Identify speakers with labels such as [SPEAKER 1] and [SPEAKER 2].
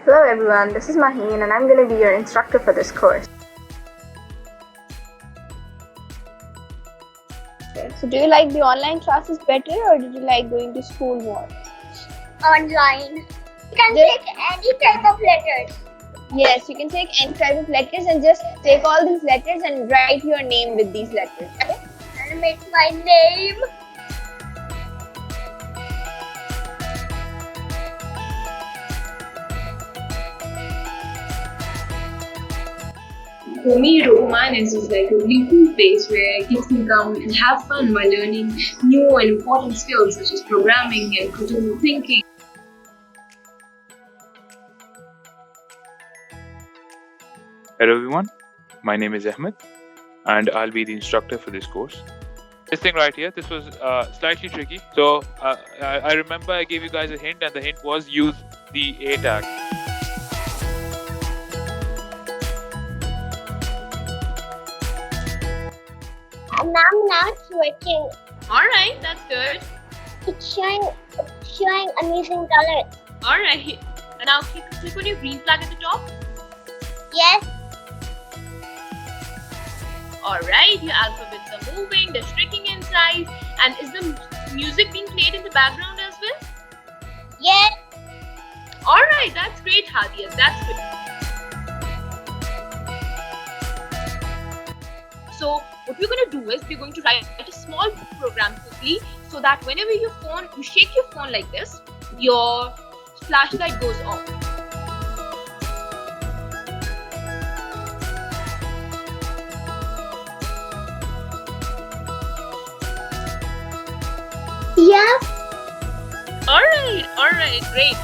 [SPEAKER 1] Hello everyone, this is Maheen and I'm going to be your instructor for this course.
[SPEAKER 2] So do you like the online classes better or did you like going to school more?
[SPEAKER 3] Online. You can take any type of letters.
[SPEAKER 2] Yes, you can take any type of letters and just take all these letters and write your name with these letters. Okay?
[SPEAKER 3] And make my name.
[SPEAKER 4] For me, RoboMinors is like a really cool place where kids can come and have fun while learning new and important skills such as programming and critical thinking.
[SPEAKER 5] Hello everyone, my name is Ahmed and I'll be the instructor for this course. This thing right here, this was slightly tricky. So I remember I gave you guys a hint and the hint was use the A tag.
[SPEAKER 3] Now it's working.
[SPEAKER 6] Alright, that's good.
[SPEAKER 3] It's showing amazing colors.
[SPEAKER 6] Alright. And now click on your green flag at the top.
[SPEAKER 3] Yes.
[SPEAKER 6] Alright, your alphabets are moving, they're shrinking in size. And is the music being played in the background as well?
[SPEAKER 3] Yes.
[SPEAKER 6] Alright, that's great, Hadiya. That's good. So what we're going to do is we're going to write a small program quickly so that whenever you shake your phone like this, your flashlight goes off.
[SPEAKER 3] Yes.
[SPEAKER 6] Alright, great.